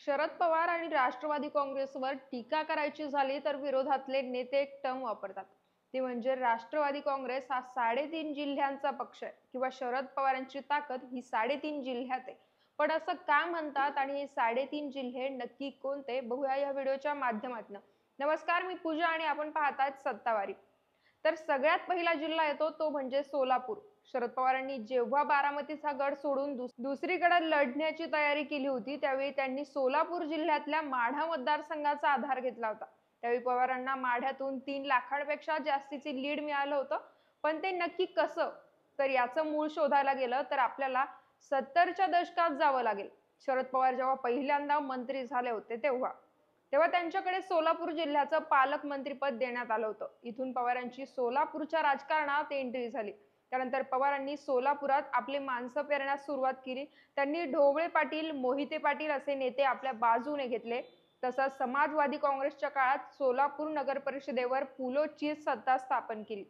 शरद पवार आणि राष्ट्रवादी काँग्रेसवर टीका करायची झाली तर विरोधातले नेते एक टर्म वापरतात. ते म्हणजे राष्ट्रवादी काँग्रेस हा 3.5 जिल्ह्यांचा पक्ष आहे किंवा शरद पवारांची ताकद ही 3.5 जिल्ह्यात आहे. पण असं का म्हणतात आणि हे 3.5 जिल्हे नक्की कोणते बघूया या व्हिडिओच्या माध्यमातून. नमस्कार, मी पूजा आणि आपण पाहताय सत्तावारी. तर सगळ्यात पहिला जिल्हा येतो तो म्हणजे सोलापूर. शरद पवारांनी जेव्हा बारामतीचा गड सोडून दुसरीकडे लढण्याची तयारी केली होती त्यावेळी त्यांनी सोलापूर जिल्ह्यातल्या माढा मतदारसंघाचा आधार घेतला होता. त्यावेळी पवारांना माढ्यातून 3 लाखांपेक्षा जास्तीची लीड मिळालं होतं. पण ते नक्की कसं, तर याचं मूळ शोधायला गेलं तर आपल्याला 70च्या दशकात जावं लागेल. शरद पवार जेव्हा पहिल्यांदा मंत्री झाले होते तेव्हा त्यांच्याकडे सोलापूर जिल्ह्याचं पालकमंत्रीपद देण्यात आलं होतं. इथून पवारांची सोलापूरच्या राजकारणात एंट्री झाली. त्यानंतर पवारांनी सोलापुरात आपले माणसं पेरण्यास सुरुवात केली. त्यांनी ढोबळे पाटील, मोहिते पाटील असे नेते आपल्या बाजूने घेतले. तसंच समाजवादी काँग्रेसच्या काळात सोलापूर नगर परिषदेवर पुलोचीच सत्ता स्थापन केली.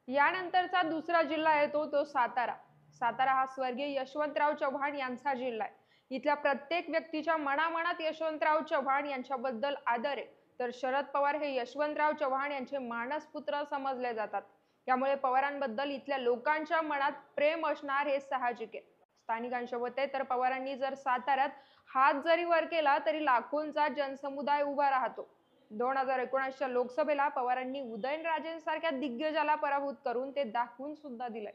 यानंतरचा दुसरा जिल्हा येतो तो सातारा. सातारा हा स्वर्गीय यशवंतराव चव्हाण यांचा जिल्हा आहे. इथल्या प्रत्येक व्यक्तीच्या मनामनात यशवंतराव चव्हाण यांच्याबद्दल आदर आहे. तर शरद पवार हे यशवंतराव चव्हाण यांचे मानसपुत्र समजले जातात. त्यामुळे पवारांबद्दल इथल्या लोकांच्या मनात प्रेम असणार हे साहजिक आहे. स्थानिकांच्या मते तर पवारांनी जर साताऱ्यात हात जरी वर केला तरी लाखोंचा जनसमुदाय उभा राहतो. 2019च्या लोकसभेला पवारांनी उदयनराजेंसारख्या दिग्गजाला पराभूत करून ते दाखवून सुद्धा दिलंय.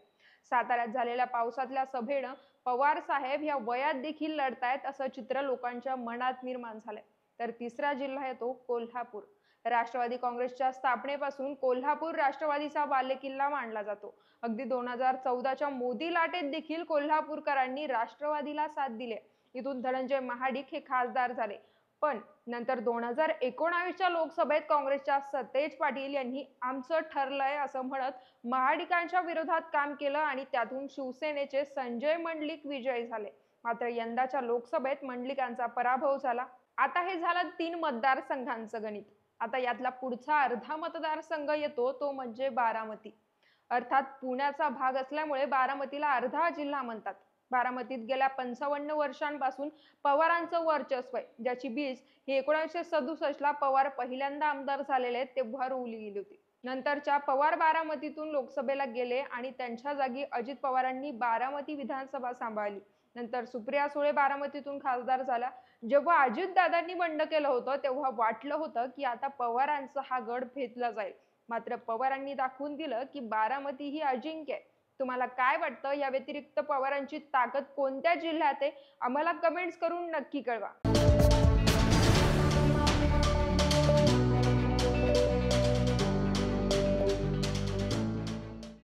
साताऱ्यात झालेल्या पावसातल्या सभेनं पवार साहेब या वयात देखील लढतायत असं चित्र लोकांच्या मनात निर्माण झालंय. तर तिसरा जिल्हा येतो कोल्हापूर. राष्ट्रवादी काँग्रेसच्या स्थापनेपासून कोल्हापूर राष्ट्रवादीचा बालेकिल्ला मानला जातो. अगदी 2014च्या मोदी लाटेत देखील कोल्हापूरकरांनी राष्ट्रवादीला साथ दिली. इथून धनंजय महाडिक हे खासदार झाले. पण नंतर 2019च्या लोकसभेत काँग्रेसच्या सतेज पाटील यांनी आमचं ठरलंय असं म्हणत महाडिकांच्या विरोधात काम केलं आणि त्यातून शिवसेनेचे संजय मंडलिक विजयी झाले. मात्र यंदाच्या लोकसभेत मंडलिकांचा पराभव झाला. आता हे झालं 3 मतदारसंघांचं गणित. आता यातला पुढचा अर्धा मतदारसंघ येतो तो म्हणजे बारामती. अर्थात पुण्याचा भाग असल्यामुळे बारामतीला अर्धा जिल्हा म्हणतात. बारामतीत गेल्या 55 वर्षांपासून पवारांचं वर्चस्व आहे, ज्याची बीज ही 1967ला पवार पहिल्यांदा आमदार झालेले तेव्हा रोवली गेली होती. नंतरच्या पवार बारामतीतून लोकसभेला गेले आणि त्यांच्या जागी अजित पवारांनी बारामती विधानसभा सांभाळली. नंतर सुप्रिया सुळे बारामतीतून खासदार झाला. जेव्हा अजितदादांनी बंड केलं होतं तेव्हा वाटलं होतं की आता पवारांचा हा गड भेदला जाईल. मात्र पवारांनी दाखवून दिलं की बारामती ही अजिंक्य आहे. तुम्हाला काय वाटतं, या व्यतिरिक्त पवारांची ताकद कोणत्या जिल्ह्यात आहे? आम्हाला कमेंट्स करून नक्की कळवा.